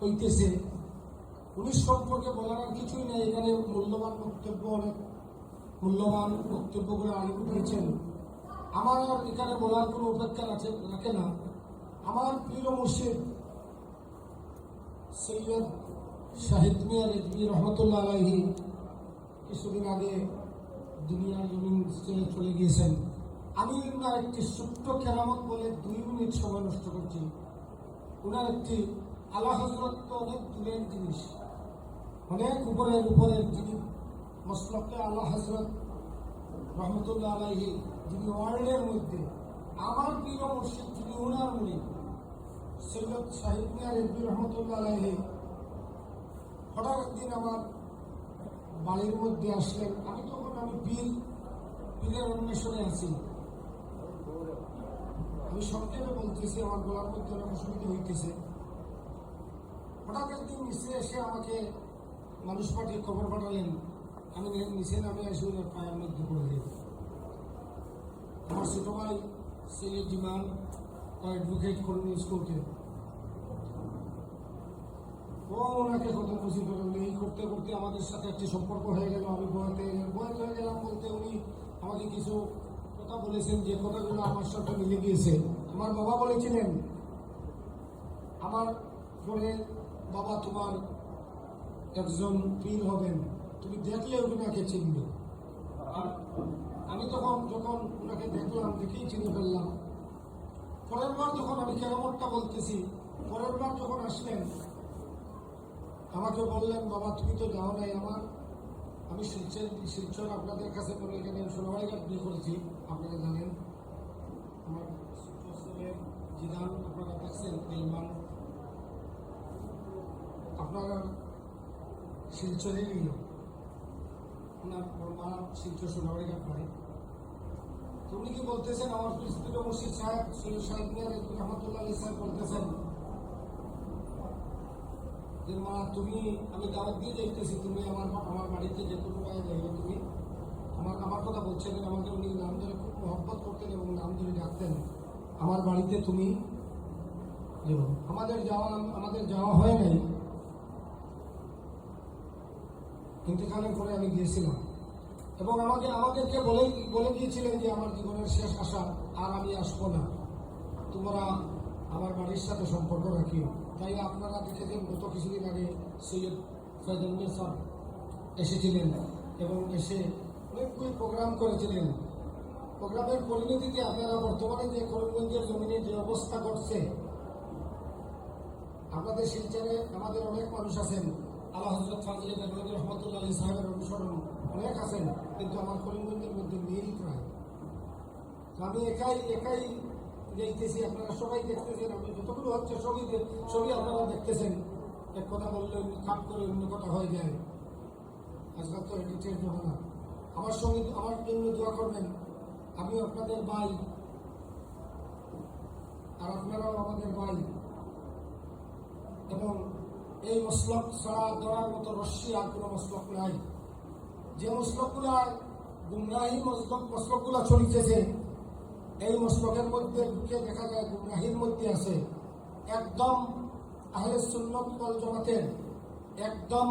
হইতেছে। উনি সম্পর্কে বলার আর কিছুই নাই। এখানে মূল্যবান বক্তব্য করে আগে উঠিয়েছেন। আমার আর এখানে বলার কোনো অপেক্ষা রাখে না। আমার প্রিয় মুর্শিদ সৈয়দ শাহিদ মিয়া রিজভী রহমতুল্লাহ আলাইহি কিছুদিন আগে দুনিয়ার জমিন ছেড়ে চলে গিয়েছেন। আমি উনার একটি ছোট্ট কেরামত বলে 2 মিনিট সময় নষ্ট করছি। উনার একটি আলা হযরত তো অনেক দূরের জিনিস, অনেক উপরের যিনি মসলকে আলা হযরত রহমতুল্লাহ আলাইহি, যিনি ওয়ার্ল্ডের মধ্যে আমার প্রিয় মুর্শিদ, যিনি উনার মুরিদ সৈয়দ শাহিদ মিয়া রিজভী রহমতুল্লাহ আলাইহি হঠাৎ একদিন আমার বাড়ির মধ্যে আসলেন। আমি পীরের অন্বেষণে আছি। আমি সংক্ষেপে বলতেছি, আমার বলার মধ্যে অনেক অসুবিধা হইতেছে। হঠাৎ একদিন নিচে এসে আমাকে মানুষ পাঠিয়ে খবর পাঠালেন। আমি নিচে নামে এসে ওনার পায়ের মধ্যে পড়ে যাই। আমার ছোট ভাই সৈয়দ ইমান অ্যাডভোকেট কর্মী স্কুলকে ওনাকে কত খুশি করলেন। এই করতে করতে আমাদের সাথে একটি সম্পর্ক হয়ে গেল। আমি বয়াতে হয়ে গেলাম বলতে উনি আমাকে কিছু কথা বলেছেন, যে কথাগুলো আমার সাথে মিলে গিয়েছে। আমার বাবা বলেছিলেন, আমার পরে বাবা তোমার একজন পীর হবেন, তুমি দেখলে ওনাকে চিনবে। আমি যখন ওনাকে দেখলাম, দেখেই চিনে ফেললাম। পরের বার যখন আমি কেরামতটা বলতেছি, পরের বার যখন আসলেন আমাকে বললেন, বাবা তুমি তো যাও নাই। আমি শিলচর আপনাদের কাছে পরে এখানে সোনাবাড়িঘাট বিয়ে করেছি, আপনারা জানেন। আমার ছেলের জিদান আপনারা দেখছেন, ইলমান আপনারা শিলচরেরই লোক। ওনার মা শিলচর সোনাবাড়িঘাট বাড়ি। তো উনি কি বলতেছেন, আমার প্রিয় মুর্শিদ সাহেব সৈয়দ শাহিদ মিয়া রিজভী রহমতুল্লাহ আলাইহি সাহেব বলতেছেন যে, মা তুমি, আমি দাওয়াত দিয়ে যাইতেছি, তুমি আমার বাড়িতে যে কোনো জায়গায় যাইবে, তুমি আমার কথা বলছেন। আমাকে উনি নাম ধরে খুব মহব্বত করতেন এবং নাম ধরে ডাকতেন। আমার বাড়িতে তুমি যাও। আমাদের যাওয়া হয় নাই, ইন্তেকালের পরে আমি গিয়েছিলাম এবং আমাদেরকে বলে দিয়েছিলেন যে আমার জীবনের শেষ আশা, আর আমি আসবো না, তোমরা আমার বাড়ির সাথে সম্পর্ক রাখিও। তাই আপনারা দেখেছেন গত কিছুদিন আগে সৈয়দ ফয়জুল মিয়া সাহেব এসেছিলেন এবং এসে অনেকগুলি প্রোগ্রাম করেছিলেন। প্রোগ্রামের পরিণতিতে আপনারা বর্তমানে যে করিমগঞ্জের জমিনে যে অবস্থা ঘটছে, আপনাদের শিলচরে আমাদের অনেক মানুষ আছেন, আলা হযরত ফাজিলে বেরলভী রহমতুল্লাহ আলাইহি সাহেবের অনুসরণ অনেক আছেন, কিন্তু আমার করিমগঞ্জের মধ্যে নেই প্রায়। আমি একাই যাইতেছি, আপনারা সবাই দেখতেছেন। আমি যতগুলো হচ্ছে সবই আপনারা দেখতেছেন। এক কথা বললে খাপ করে অন্য কথা হয়ে যায়। আজকাল তো এডিটের জমানা। আমার জন্য দোয়া করবেন। আমি আপনাদের ভাই আর আপনারাও আমাদের ভাই, এবং এই মসলক ছাড়া ধরার মতো রশ্মি আর কোনো মসলক নাই। যে মসলকগুলা গুমরাহী মসলকগুলা চলিতেছে, এই মসলকের মধ্যে ঢুকে দেখা যায় গুমরাহীর মধ্যে আছে একদম আহলে সুন্নাত ওয়াল জামাতের একদম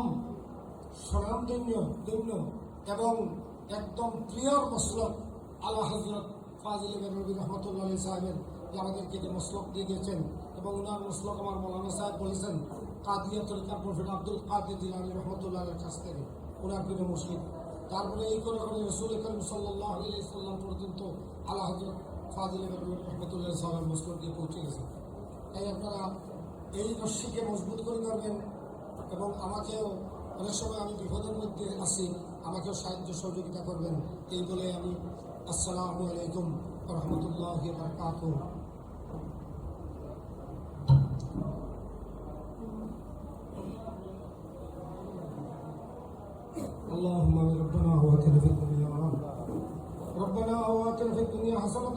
স্বনামধন্য এবং একদম প্রিয় মসলক আলা হযরত ফাজিলে বেরলভী রহমতুল্লাহ আলাইহি সাহেবের, যে আমাদেরকে যে মসলক দিয়ে গেছেন। এবং ওনার মসলক আমার মৌলানা সাহেব বলেছেন কাদিয়া তরিকার প্রফেট আব্দুল কাদের জিলানী রহমতুল্লাহ আলাইহির কাছ থেকে, ওনার প্রিয় মুর্শিদ। তারপরে এই করে রাসূল করিম সাল্লাল্লাহু আলাইহি ওয়াসাল্লাম পর্যন্ত আলা হযরত ফাজিলে বেরলভী রহমতুল্লাহ সাহেবের মসলক দিয়ে পৌঁছে গেছে। তাই আপনারা এই রশ্মিকে মজবুত করে করবেন এবং আমাকেও, অনেক সময় আমি বিপদের মধ্যে আছি, আমাকেও সাহায্য সহযোগিতা করবেন। এই বলে আমি আসসালামু আলাইকুম ওয়া রাহমাতুল্লাহি ওয়া বারাকাতুহু। اللهم ربنا هو تلف الدنيا حسنة